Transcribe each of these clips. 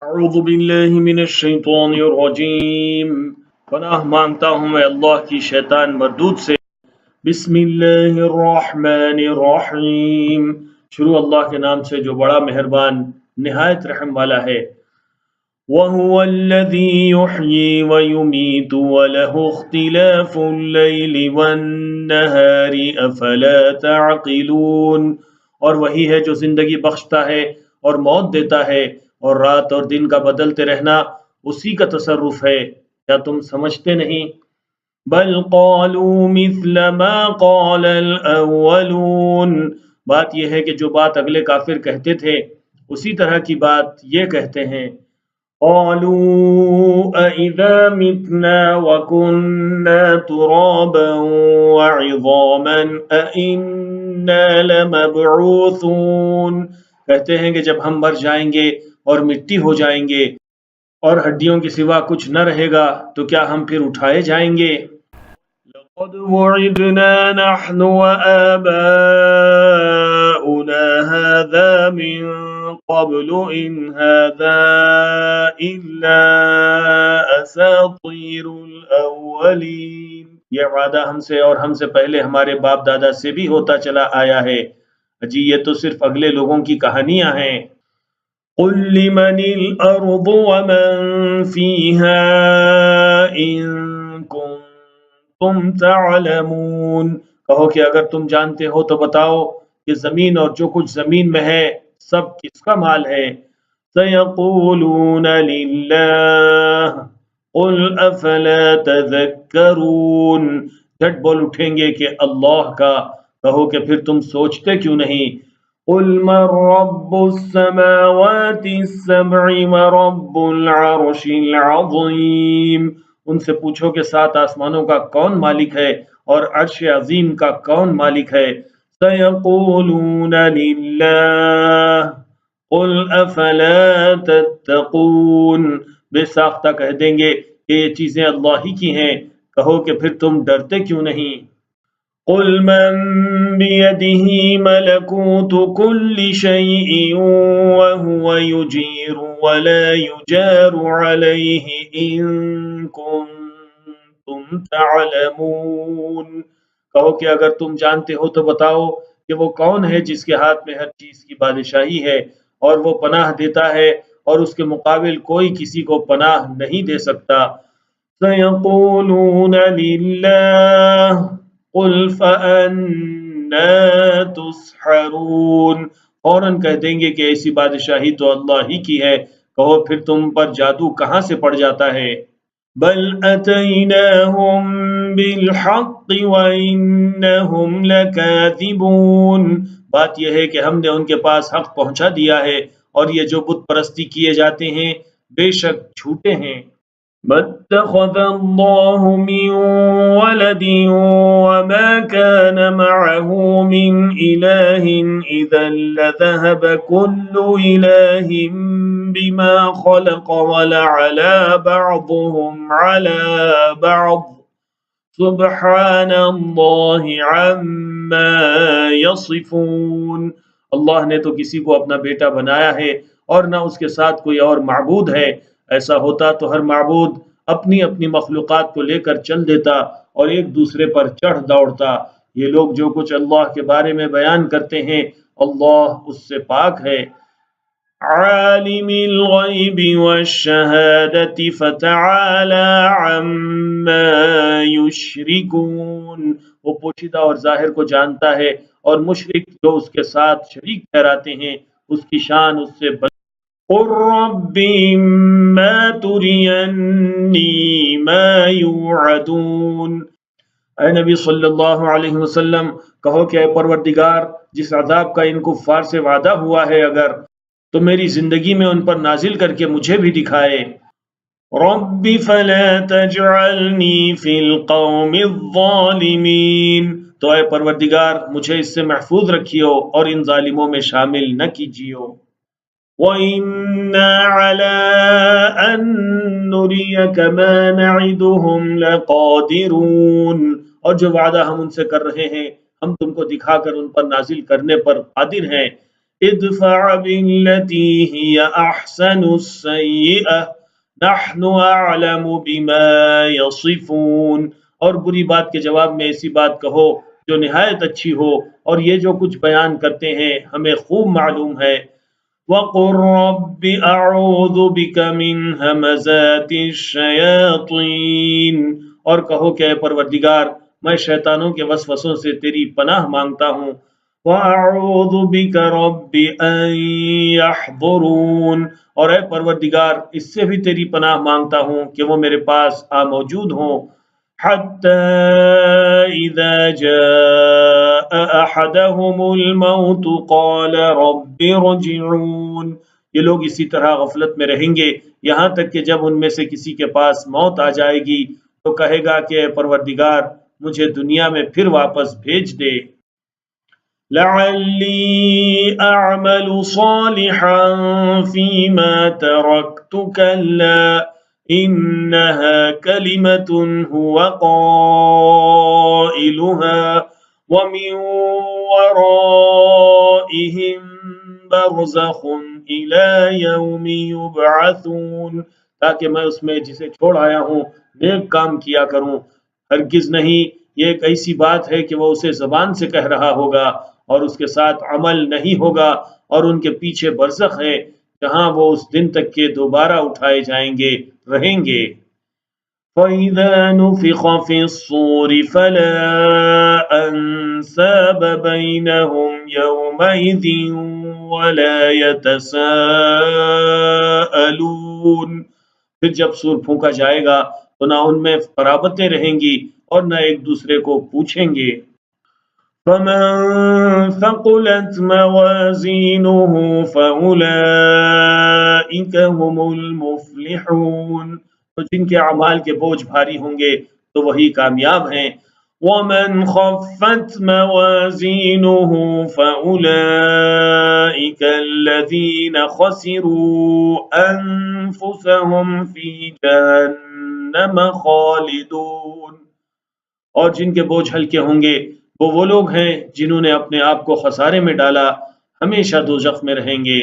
اعوذ باللہ من الشیطان الرجیم، پناہ مانگتا ہوں میں اللہ کی شیطان مردود سے۔ بسم اللہ الرحمن الرحیم، شروع اللہ کے نام سے جو بڑا مہربان نہایت رحم والا ہے۔ وَهُوَ الَّذِي يُحْيِي وَيُمِيتُ وَلَهُ اخْتِلَافُ اللَّيْلِ وَالنَّهَارِ أَفَلَا تَعْقِلُونَ، اور وہی ہے جو زندگی بخشتا ہے اور موت دیتا ہے، اور رات اور دن کا بدلتے رہنا اسی کا تصرف ہے، کیا تم سمجھتے نہیں؟ بل قالوا مثل ما قال الاولون، بات یہ ہے کہ جو بات اگلے کافر کہتے تھے اسی طرح کی بات یہ کہتے ہیں۔ قالوا أَإِذَا مِتْنَا وَكُنَّا تُرَابًا وَعِظَامًا أَإِنَّا لَمَبْعُوثُونَ، کہتے ہیں کہ جب ہم مر جائیں گے اور مٹی ہو جائیں گے اور ہڈیوں کے سوا کچھ نہ رہے گا تو کیا ہم پھر اٹھائے جائیں گے؟ لقد وعدنا نحن وآباؤنا هذا من قبل إن هذا إلا أساطير الأولين، یہ وعدہ ہم سے اور ہم سے پہلے ہمارے باپ دادا سے بھی ہوتا چلا آیا ہے، جی یہ تو صرف اگلے لوگوں کی کہانیاں ہیں۔ قل لمن الأرض ومن فيها إن كنتم تعلمون، کہو کہ اگر تم جانتے ہو تو بتاؤ کہ زمین اور جو کچھ زمین میں ہے سب کس کا مال ہے؟ سيقولون لله قل أفلا تذكرون، جھٹ بول اٹھیں گے کہ اللہ کا، کہو کہ پھر تم سوچتے کیوں نہیں؟ قل من رب السماوات السبع ورب العرش العظیم، ان سے پوچھو کہ 7 آسمانوں کا کون مالک ہے اور عرش عظیم کا کون مالک ہے۔ سيقولون لله قل افلا تتقون، بے ساختہ کہہ دیں گے کہ یہ چیزیں اللہ ہی کی ہیں، کہو کہ پھر تم ڈرتے کیوں نہیں؟ قل من بيده ملكوت كل شيء وهو يجير ولا يجار عليه إن كنتم تعلمون، کہو کہ اگر تم جانتے ہو تو بتاؤ کہ وہ کون ہے جس کے ہاتھ میں ہر چیز کی بادشاہی ہے اور وہ پناہ دیتا ہے اور اس کے مقابل کوئی کسی کو پناہ نہیں دے سکتا۔ سيقولون لله قل فأنا تسحرون، فوراً کہہ دیں گے کہ ایسی بادشاہی تو اللہ ہی کی ہے، کہو پھر تم پر جادو کہاں سے پڑ جاتا ہے؟ بل اتیناہم بالحق وانہم لکاذبون، بات یہ ہے کہ ہم نے ان کے پاس حق پہنچا دیا ہے اور یہ جو بت پرستی کیے جاتے ہیں بے شک جھوٹے ہیں۔ ما اتخذ الله من ولد وما كان معه من إله إذا لذهب كل إله بما خلق ولعلى بعضهم على بعض سبحان الله عما يصفون، اللہ نے تو کسی کو اپنا بیٹا بنایا ہے اور نہ اس کے ساتھ کوئی اور معبود ہے، ایسا ہوتا تو ہر معبود اپنی اپنی مخلوقات کو لے کر چل دیتا اور ایک دوسرے پر چڑھ دوڑتا، یہ لوگ جو کچھ اللہ کے بارے میں بیان کرتے ہیں اللہ اس سے پاک ہے۔ عالم الغیب والشہادۃ فتعالی عما یشرکون، وہ پوشیدہ اور ظاہر کو جانتا ہے اور مشرک جو اس کے ساتھ شریک ٹھہراتے ہیں اس کی شان اس سے بلند۔ قل رب اما ترینی ما یوعدون، اے نبی صلی اللہ علیہ وسلم کہو کہ اے پروردگار جس عذاب کا ان کفار سے وعدہ ہوا ہے اگر تو میری زندگی میں ان پر نازل کر کے مجھے بھی دکھائے۔ رب فلا تجعلنی فی القوم الظالمین، تو اے پروردگار مجھے اس سے محفوظ رکھیو اور ان ظالموں میں شامل نہ کیجیو۔ وَإِنَّا عَلَىٰ أَن نُّرِيَكَ مَا نَعِدُهُمْ لَقَادِرُونَ، اور جو وعدہ ہم ان سے کر رہے ہیں ہم تم کو دکھا کر ان پر نازل کرنے پر قادر ہیں۔ ادفع بالتي هي احسن السيئة نحن اعلم بما يصفون، اور بری بات کے جواب میں ایسی بات کہو جو نہایت اچھی ہو، اور یہ جو کچھ بیان کرتے ہیں ہمیں خوب معلوم ہے۔ وَقُلْ رَبِّ أَعُوذُ بِكَ مِنْ هَمَزَاتِ الشَّيَاطِينِ، اور کہو کہ اے پروردگار میں شیطانوں کے وسوسوں سے تیری پناہ مانگتا ہوں۔ وَأَعُوذُ بِكَ رَبِّ أَن يَحْضُرُونِ، اور اے پروردگار اس سے بھی تیری پناہ مانگتا ہوں کہ وہ میرے پاس موجود ہوں۔ حَتَّى إِذَا جَاءَ أَحَدَهُمُ الْمَوْتُ قَالَ رَبِّ ارْجِعُونِ، یہ لوگ اسی طرح غفلت میں رہیں گے یہاں تک کہ جب ان میں سے کسی کے پاس موت آ جائے گی تو کہے گا کہ اے پروردگار مجھے دنیا میں پھر واپس بھیج دے۔ لَعَلِّي أَعْمَلُ صَالِحًا فِيمَا تَرَكْتُ كَلَّا إِنَّهَا كَلِمَةٌ هُوَ قَائِلُهَا وَمِن وَرَائِهِم بَرْزَخٌ إِلَى يَوْمِ يُبْعَثُونَ، تاکہ میں اس میں جسے چھوڑ آیا ہوں نیک کام کیا کروں۔ ہرگز نہیں، یہ ایک ایسی بات ہے کہ وہ اسے زبان سے کہہ رہا ہوگا اور اس کے ساتھ عمل نہیں ہوگا، اور ان کے پیچھے برزخ ہے جہاں وہ اس دن تک کے دوبارہ اٹھائے جائیں گے، رہیں گے۔ فَإِذَا نُفِخَ فِي الصُّورِ فَلَا أَنْسَابَ بَيْنَهُمْ يَوْمَئِذٍ وَلَا يَتَسَاءَلُونَ، پھر جب سور پھونکا جائے گا تو نہ ان میں قرابتیں رہیں گی اور نہ ایک دوسرے کو پوچھیں گے۔ فَمَن ثَقُلَتْ مَوَازِينُهُ فَأُولَئِكَ هُمُ الْمُفْلِحُونَ، تو جن کے اعمال کے بوجھ بھاری ہوں گے تو وہی کامیاب ہیں۔ وَمَنْ خَفَّتْ مَوَازِينُهُ فَأُولَئِكَ الَّذِينَ خَسِرُوا أَنفُسَهُمْ فِي جَهَنَّمَ خَالِدُونَ، اور جن کے بوجھ ہلکے ہوں گے وہ لوگ ہیں جنہوں نے اپنے آپ کو خسارے میں ڈالا، ہمیشہ دوزخ میں رہیں گے۔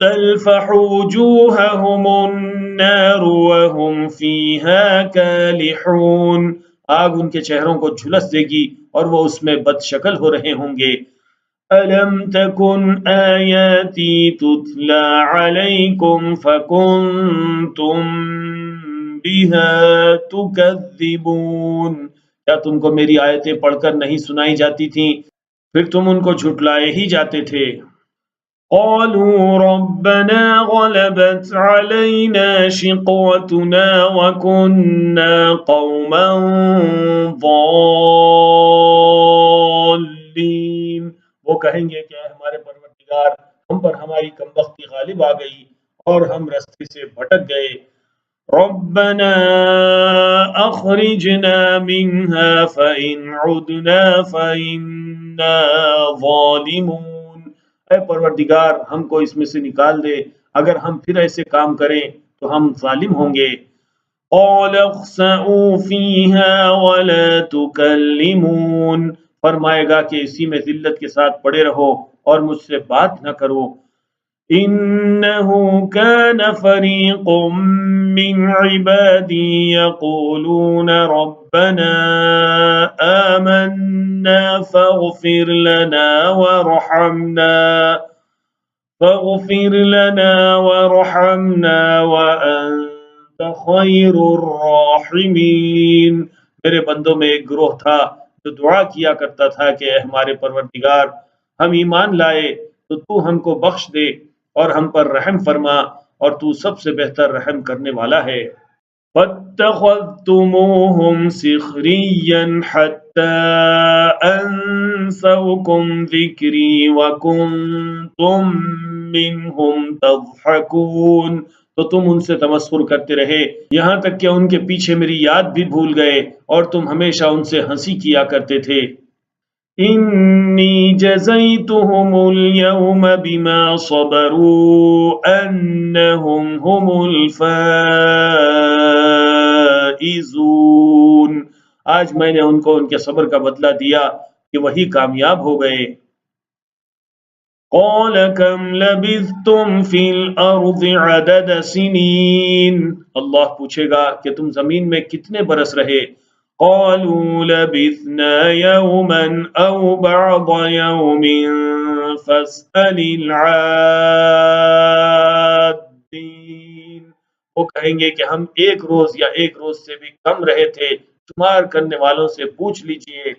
تَلْفَحُ وُجُوهَهُمُ النَّارُ وَهُمْ فِيهَا كَالِحُونَ، آگ ان کے چہروں کو جھلس دے گی اور وہ اس میں بد شکل ہو رہے ہوں گے۔ أَلَمْ تَكُنْ آيَاتِي تُتْلَى عَلَيْكُمْ فَكُنْتُمْ بِهَا تُكَذِّبُونَ، کیا تم کو میری آیتیں پڑھ کر نہیں سنائی جاتی تھیں پھر تم ان کو جھٹلائے ہی جاتے تھے۔ قَالُوا رَبَّنَا غَلَبَتْ عَلَيْنَا شِقْوَتُنَا وَكُنَّا قَوْمًا ضَالِّينَ، وہ کہیں گے کہ اے ہمارے پروردگار ہم پر ہماری کمبختی غالب آ گئی اور ہم رستے سے بھٹک گئے۔ رَبَّنَا أَخْرِجْنَا مِنْهَا فَإِنْ عُدْنَا فَإِنَّا ظَالِمُونَ، اے پروردگار ہم کو اس میں سے نکال دے، اگر ہم پھر ایسے کام کریں تو ہم ظالم ہوں گے۔ قَالَ اخْسَئُوا فِيهَا وَلَا تُكَلِّمُونَ، فرمائے گا کہ اسی میں ذلت کے ساتھ پڑے رہو اور مجھ سے بات نہ کرو۔ إِنَّهُ كَانَ فَرِيقٌ مِّنْ عِبَادِي يَقُولُونَ رَبَّنَا آمَنَّا فَاغْفِرْ لَنَا وَارْحَمْنَا وَأَنْتَ خَيْرُ الرَّاحِمِينَ، میرے بندوں میں ایک گروہ تھا جو دعا کیا کرتا تھا کہ اے ہمارے پروردگار ہم ایمان لائے تو تو ہم کو بخش دے اور ہم پر رحم فرما، اور تو سب سے بہتر رحم کرنے والا ہے۔ فَاتَّخَذْتُمُوهُمْ سِخْرِيًّا حَتَّى أَنْسَوْكُمْ ذِكْرِي وَكُنْتُمْ مِنْهُمْ تَضْحَكُونَ، تو تم ان سے تمسخر کرتے رہے یہاں تک کہ ان کے پیچھے میری یاد بھی بھول گئے اور تم ہمیشہ ان سے ہنسی کیا کرتے تھے۔ إِنِّي جَزَيْتُهُمُ الْيَوْمَ بِمَا صَبَرُوا أَنَّهُمْ هُمُ الْفَائِزُونَ، آج میں نے ان کو ان کے صبر کا بدلہ دیا کہ وہی کامیاب ہو گئے۔ قال كم لبثتم في الارض عدد سنين، اللہ پوچھے گا کہ تم زمین میں کتنے برس رہے؟ قالوا لبثنا يوما او بعض يوم فاسأل العادين، وہ کہیں گے کہ ہم ایک روز یا ایک روز سے بھی کم رہے تھے، شمار کرنے والوں سے پوچھ لیجئے۔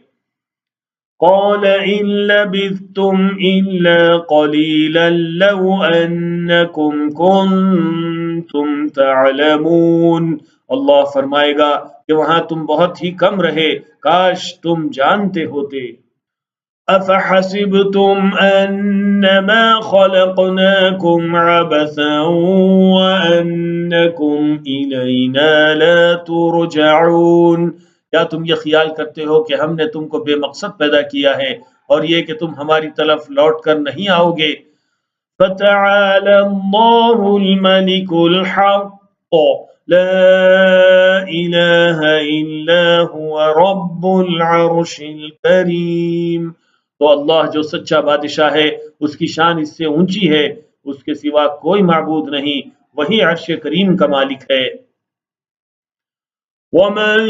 قال إن لبثتم إلا قليلا لو أنكم كنتم تعلمون، اللہ فرمائے گا کہ وہاں تم بہت ہی کم رہے، کاش تم جانتے ہوتے۔ أفحسبتم أنما خلقناكم عبثا وأنكم إلينا لا ترجعون، کیا تم یہ خیال کرتے ہو کہ ہم نے تم کو بے مقصد پیدا کیا ہے اور یہ کہ تم ہماری طرف لوٹ کر نہیں آؤ گے؟ فتعالى الله الملك الحق لا إله إلا هو رب العرش الكريم، تو اللہ جو سچا بادشاہ ہے اس کی شان اس سے اونچی ہے، اس کے سوا کوئی معبود نہیں، وہی عرش کریم کا مالک ہے۔ وَمَن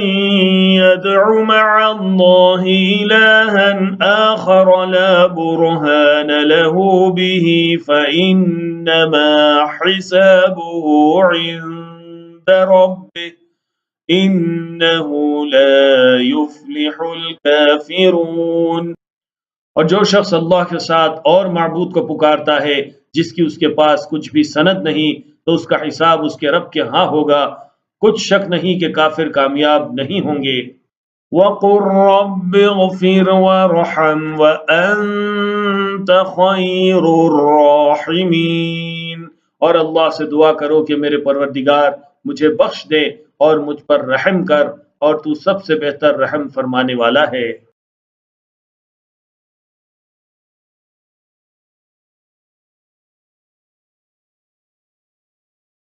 يَدْعُ مَعَ اللَّهِ إِلَٰهًا آخَرَ لَا بُرْهَانَ لَهُ بِهِ فَإِنَّمَا حِسَابُهُ عِندَ رَبِّهِ إِنَّهُ لَا يُفْلِحُ الْكَافِرُونَ، اور جو شخص اللہ کے ساتھ اور معبود کو پکارتا ہے جس کی اس کے پاس کچھ بھی سند نہیں، تو اس کا حساب اس کے رب کے ہاں ہوگا، کچھ شک نہیں کہ کافر کامیاب نہیں ہوں گے۔ وَقُلْ رَبِّ اغْفِرْ وَارْحَمْ وَأَنْتَ خَيْرُ الرَّاحِمِينَ، اور اللہ سے دعا کرو کہ میرے پروردگار مجھے بخش دے اور مجھ پر رحم کر، اور تو سب سے بہتر رحم فرمانے والا ہے۔